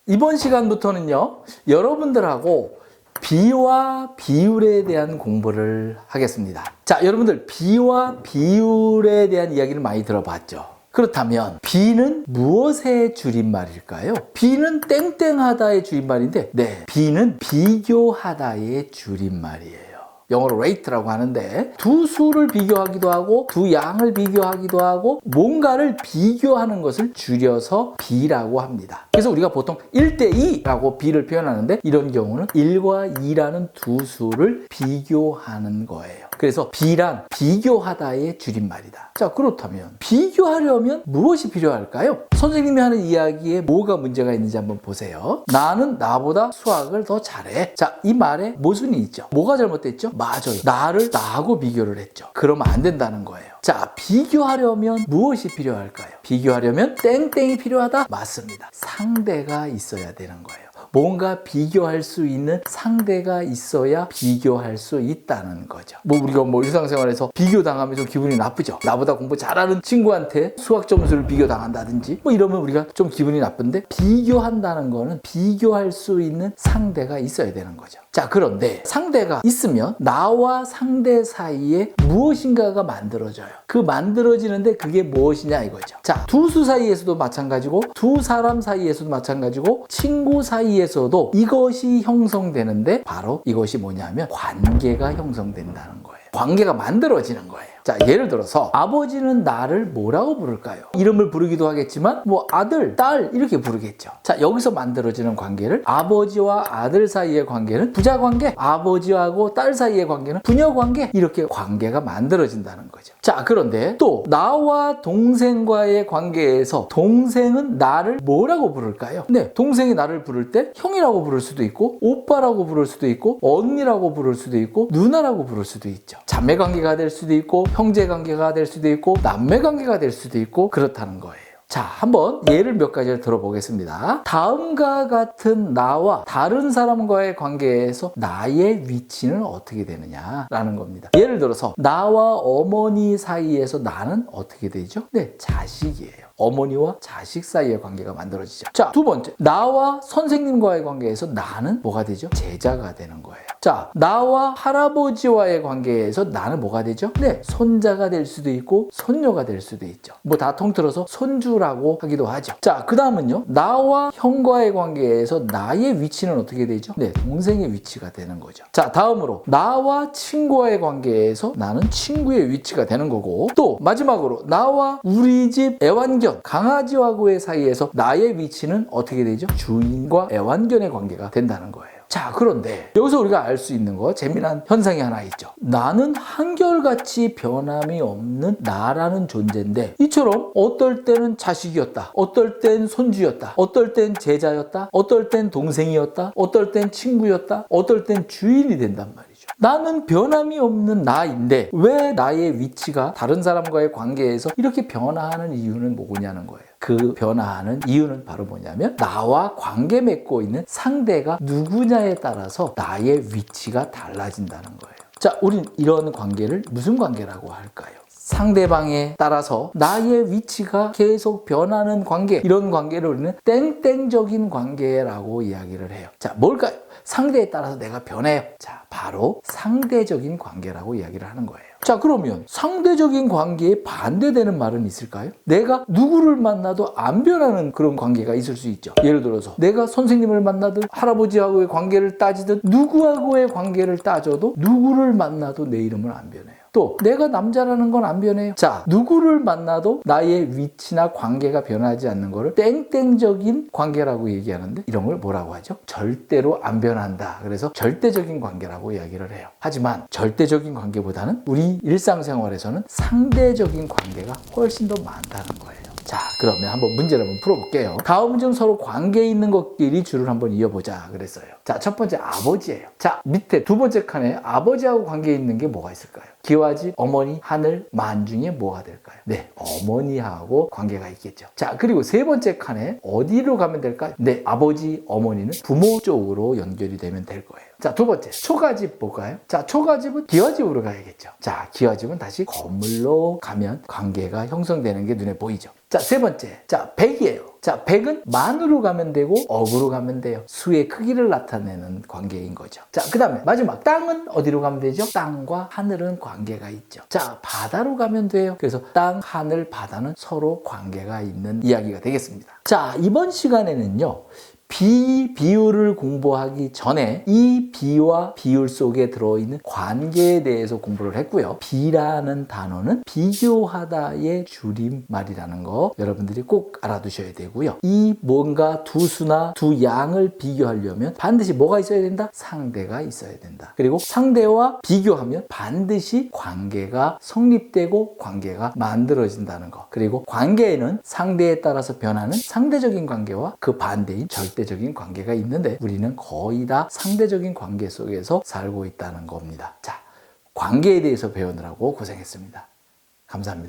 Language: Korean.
이번 시간부터는요, 여러분들하고 비와 비율에 대한 공부를 하겠습니다. 자, 여러분들 비와 비율에 대한 이야기를 많이 들어봤죠? 그렇다면 비는 무엇의 줄임말일까요? 비는 땡땡하다의 줄임말인데, 네, 비는 비교하다의 줄임말이에요. 영어로 rate라고 하는데, 두 수를 비교하기도 하고 두 양을 비교하기도 하고 뭔가를 비교하는 것을 줄여서 비라고 합니다. 그래서 우리가 보통 1대2라고 비를 표현하는데, 이런 경우는 1과 2라는 두 수를 비교하는 거예요. 그래서 비란 비교하다의 줄임말이다. 자, 그렇다면 비교하려면 무엇이 필요할까요? 선생님이 하는 이야기에 뭐가 문제가 있는지 한번 보세요. 나는 나보다 수학을 더 잘해. 자, 이 말에 모순이 있죠. 뭐가 잘못됐죠? 맞아요. 나를 나하고 비교를 했죠. 그러면 안 된다는 거예요. 자, 비교하려면 무엇이 필요할까요? 비교하려면 땡땡이 필요하다? 맞습니다. 상대가 있어야 되는 거예요. 뭔가 비교할 수 있는 상대가 있어야 비교할 수 있다는 거죠. 우리가 일상생활에서 비교당하면 좀 기분이 나쁘죠. 나보다 공부 잘하는 친구한테 수학 점수를 비교당한다든지 이러면 우리가 좀 기분이 나쁜데, 비교한다는 거는 비교할 수 있는 상대가 있어야 되는 거죠. 자, 그런데 상대가 있으면 나와 상대 사이에 무엇인가가 만들어져요. 그 만들어지는데 그게 무엇이냐 이거죠. 자, 두 수 사이에서도 마찬가지고 두 사람 사이에서도 마찬가지고 친구 사이에서도 이것이 형성되는데, 바로 이것이 뭐냐면 관계가 형성된다는 거예요. 관계가 만들어지는 거예요. 자, 예를 들어서 아버지는 나를 뭐라고 부를까요? 이름을 부르기도 하겠지만 아들, 딸 이렇게 부르겠죠. 자, 여기서 만들어지는 관계를, 아버지와 아들 사이의 관계는 부자관계, 아버지하고 딸 사이의 관계는 부녀관계, 이렇게 관계가 만들어진다는 거죠. 자, 그런데 또 나와 동생과의 관계에서 동생은 나를 뭐라고 부를까요? 네, 동생이 나를 부를 때 형이라고 부를 수도 있고 오빠라고 부를 수도 있고 언니라고 부를 수도 있고 누나라고 부를 수도 있죠. 자매관계가 될 수도 있고 형제관계가 될 수도 있고 남매관계가 될 수도 있고 그렇다는 거예요. 자, 한번 예를 몇 가지를 들어보겠습니다. 다음과 같은 나와 다른 사람과의 관계에서 나의 위치는 어떻게 되느냐라는 겁니다. 예를 들어서 나와 어머니 사이에서 나는 어떻게 되죠? 네, 자식이에요. 어머니와 자식 사이의 관계가 만들어지죠. 자, 두 번째, 나와 선생님과의 관계에서 나는 뭐가 되죠? 제자가 되는 거예요. 자, 나와 할아버지와의 관계에서 나는 뭐가 되죠? 네, 손자가 될 수도 있고 손녀가 될 수도 있죠. 다 통틀어서 손주라고 하기도 하죠. 자, 그 다음은요, 나와 형과의 관계에서 나의 위치는 어떻게 되죠? 네, 동생의 위치가 되는 거죠. 자, 다음으로 나와 친구와의 관계에서 나는 친구의 위치가 되는 거고, 또 마지막으로 나와 우리 집 애완견, 강아지와의 사이에서 나의 위치는 어떻게 되죠? 주인과 애완견의 관계가 된다는 거예요. 자, 그런데 여기서 우리가 알 수 있는 거, 재미난 현상이 하나 있죠. 나는 한결같이 변함이 없는 나라는 존재인데, 이처럼 어떨 때는 자식이었다, 어떨 땐 손주였다, 어떨 땐 제자였다, 어떨 땐 동생이었다, 어떨 땐 친구였다, 어떨 땐 주인이 된단 말이죠. 나는 변함이 없는 나인데 왜 나의 위치가 다른 사람과의 관계에서 이렇게 변화하는 이유는 뭐냐는 거예요. 그 변화하는 이유는 바로 뭐냐면, 나와 관계 맺고 있는 상대가 누구냐에 따라서 나의 위치가 달라진다는 거예요. 자, 우린 이런 관계를 무슨 관계라고 할까요? 상대방에 따라서 나의 위치가 계속 변하는 관계, 이런 관계를 우리는 땡땡적인 관계라고 이야기를 해요. 자, 뭘까요? 상대에 따라서 내가 변해요. 자, 바로 상대적인 관계라고 이야기를 하는 거예요. 자, 그러면 상대적인 관계에 반대되는 말은 있을까요? 내가 누구를 만나도 안 변하는 그런 관계가 있을 수 있죠. 예를 들어서 내가 선생님을 만나든 할아버지하고의 관계를 따지든 누구하고의 관계를 따져도 누구를 만나도 내 이름은 안 변해요. 또 내가 남자라는 건 안 변해요. 자, 누구를 만나도 나의 위치나 관계가 변하지 않는 거를 땡땡적인 관계라고 얘기하는데, 이런 걸 뭐라고 하죠? 절대로 안 변한다. 그래서 절대적인 관계라고 이야기를 해요. 하지만 절대적인 관계보다는 우리 일상생활에서는 상대적인 관계가 훨씬 더 많다는 거예요. 자, 그러면 한번 문제를 한번 풀어볼게요. 다음 중 서로 관계 있는 것끼리 줄을 한번 이어보자 그랬어요. 자, 첫 번째 아버지예요. 자, 밑에 두 번째 칸에 아버지하고 관계 있는 게 뭐가 있을까요? 기와집, 어머니, 하늘, 만 중에 뭐가 될까요? 네, 어머니하고 관계가 있겠죠. 자, 그리고 세 번째 칸에 어디로 가면 될까요? 네, 아버지, 어머니는 부모 쪽으로 연결이 되면 될 거예요. 자, 두 번째, 초가집 볼까요? 자, 초가집은 기와집으로 가야겠죠. 자, 기와집은 다시 건물로 가면 관계가 형성되는 게 눈에 보이죠. 자, 세 번째. 자, 백이에요. 자, 백은 만으로 가면 되고 억으로 가면 돼요. 수의 크기를 나타내는 관계인 거죠. 자, 그 다음에 마지막 땅은 어디로 가면 되죠? 땅과 하늘은 관계가 있죠. 자, 바다로 가면 돼요. 그래서 땅, 하늘, 바다는 서로 관계가 있는 이야기가 되겠습니다. 자, 이번 시간에는요. 비율을 공부하기 전에 이 비와 비율 속에 들어있는 관계에 대해서 공부를 했고요. 비라는 단어는 비교하다의 줄임말이라는 거 여러분들이 꼭 알아두셔야 되고요. 이 뭔가 두 수나 두 양을 비교하려면 반드시 뭐가 있어야 된다? 상대가 있어야 된다. 그리고 상대와 비교하면 반드시 관계가 성립되고 관계가 만들어진다는 거. 그리고 관계에는 상대에 따라서 변하는 상대적인 관계와 그 반대인 절대적인 관계가 있는데 우리는 거의 다 상대적인 관계 속에서 살고 있다는 겁니다. 자, 관계에 대해서 배우느라고 고생했습니다. 감사합니다.